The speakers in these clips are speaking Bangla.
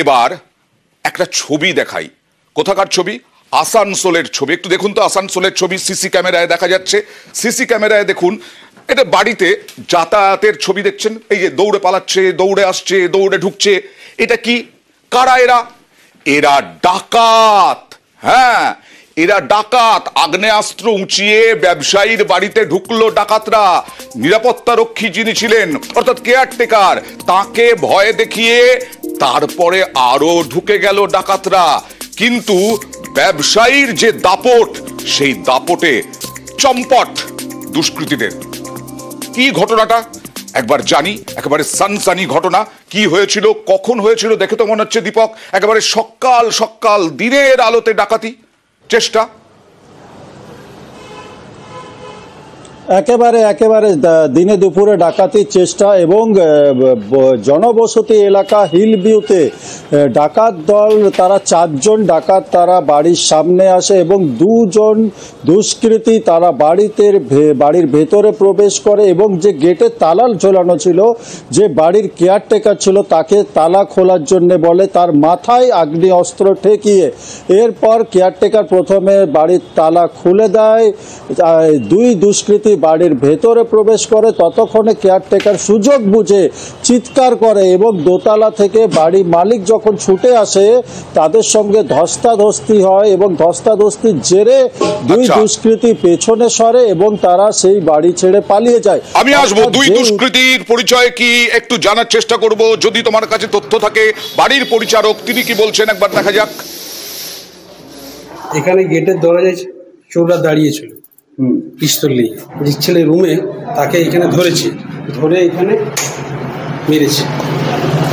এবার একটা ছবি দেখাই। কোথাকার ছবি? আসানসোলের ছবি। একটু দেখুন তো আসানসোলের ছবি, সিসি ক্যামেরায় দেখা যাচ্ছে। সিসি ক্যামেরায় দেখুন, এটা বাড়িতে যাতায়াতের ছবি দেখছেন। এই যে দৌড়ে পালাচ্ছে, দৌড়ে আসছে, দৌড়ে ঢুকছে। এটা কি? কারা এরা? এরা ডাকাত। হ্যাঁ, এরা ডাকাত। আগ্নেয়াস্ত্র উঁচিয়ে ব্যবসায়ীর বাড়িতে ঢুকলো ডাকাতরা। নিরাপত্তা রক্ষী যিনি ছিলেন, অর্থাৎ কেয়ারটেকার, তাকে ভয় দেখিয়ে তারপরে আরো ঢুকে গেল ডাকাতরা। কিন্তু ব্যবসায়ীর যে দাপট, সেই দাপটে চম্পট দুষ্কৃতীদের। কি ঘটনাটা একবার জানি, একেবারে সানসানি ঘটনা। কি হয়েছিল, কখন হয়েছিল দেখে তো মনে হচ্ছে দীপক একেবারে সকাল সকাল দিনের আলোতে ডাকাতি চেষ্টা। একেবারে দিনে দুপুরে ডাকাতির চেষ্টা এবং জনবসতি এলাকা হিল ভিউতে ডাকাত দল, তারা 4 জন ডাকাত তারা বাড়ির সামনে আসে এবং 2 জন দুষ্কৃতী তারা বাড়ির ভেতরে প্রবেশ করে এবং যে গেটে তালা ঝোলানো ছিল, যে বাড়ির কেয়ারটেকার ছিল, তাকে তালা খোলার জন্য বলে, তার মাথায় আগ্নেয়াস্ত্র ঠেকিয়ে এরপর কেয়ারটেকার প্রথমে বাড়ির তালা খুলে দেয়। 2 দুষ্কৃতী বাড়ির ভেতরে প্রবেশ করে। ততক্ষণে কেয়ারটেকার সুযোগ বুঝে চিৎকার করে এবং দোতলা থেকে বাড়ি মালিক যখন ছুটে আসে তাদের সঙ্গে ধস্তাধস্তি হয় এবং ধস্তাধস্তির জেরে 2 দুষ্কৃতী পেছনে সরে এবং তারা সেই বাড়ি ছেড়ে পালিয়ে যায়। আমি আসবো 2 দুষ্কৃতীর পরিচয় কি একটু জানার চেষ্টা করব, যদি তোমার কাছে তথ্য থাকে। বাড়ির পরিচারক তিনি কি বলছেন একবার দেখা যাক। এখানে গেটের দরজায় চোররা দাঁড়িয়েছিল পিস্তল নিয়ে। ছেলে রুমে তাকে এখানে ধরেছে, ধরে এখানে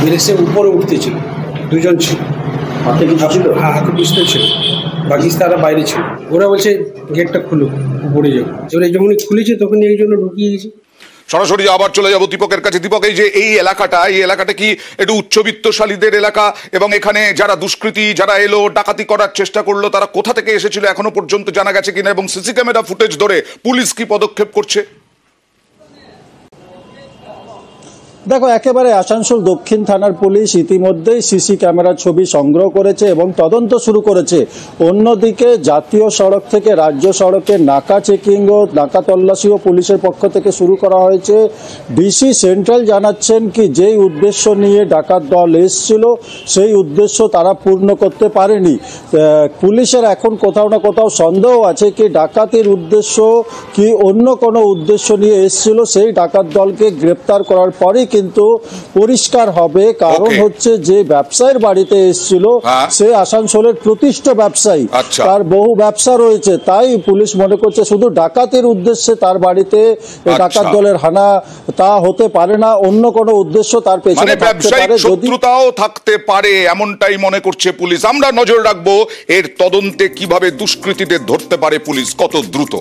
মেরেছে উপরে উঠতেছিল। 2 জন ছিল, হ্যাঁ হাতে পিস্তল ছিল, বাকি তারা বাইরে ছিল। ওরা বলছে গেটটা খুলুক, উপরে যাবো। ওরা যখনই খুলেছে তখন এই জন্য ঢুকিয়ে গেছে। সরাসরি আবার চলে যাব দীপকের কাছে। দীপক, এই যে এই এলাকাটা কি একটু উচ্চবিত্তশালীদের এলাকা? এবং এখানে যারা দুষ্কৃতী, যারা এলো ডাকাতি করার চেষ্টা করলো, তারা কোথা থেকে এসেছিল এখনো পর্যন্ত জানা গেছে কিনা? এবং সিসি ক্যামেরা ফুটেজ ধরে পুলিশ কি পদক্ষেপ করছে? দেখো, একেবারে আসানসোল দক্ষিণ থানার পুলিশ ইতিমধ্যেই সিসি ক্যামেরার ছবি সংগ্রহ করেছে এবং তদন্ত শুরু করেছে। অন্যদিকে জাতীয় সড়ক থেকে রাজ্য সড়কে নাকা চেকিং ও নাকা তল্লাশিও পুলিশের পক্ষ থেকে শুরু করা হয়েছে। ডিসি সেন্ট্রাল জানাচ্ছেন কি, যেই উদ্দেশ্য নিয়ে ডাকাত দল এসেছিল সেই উদ্দেশ্য তারা পূর্ণ করতে পারেনি। পুলিশের এখন কোথাও না কোথাও সন্দেহ আছে কি ডাকাতির উদ্দেশ্য কি অন্য কোনো উদ্দেশ্য নিয়ে এসেছিল। সেই ডাকাত দলকে গ্রেপ্তার করার পরেই কিন্তু পরিষ্কার হবে। কারণ হচ্ছে যে ব্যবসায়ীর বাড়িতে এসেছিল সে আসানসোলের প্রতিষ্ঠিত ব্যবসায়ী, তার বহু ব্যবসা রয়েছে। তাই পুলিশ মনে করছে শুধু ডাকাতির উদ্দেশ্যে তার বাড়িতে ডাকাত দলের হানা তা হতে পারে না, অন্য কোনো উদ্দেশ্য তার পেছনে থাকতে পারে, শত্রুতাও থাকতে পারে, এমনটাই মনে করছে পুলিশ। আমরা নজর রাখবো এর তদন্তে কিভাবে দুষ্কৃতীদের ধরতে পারে পুলিশ কত দ্রুত।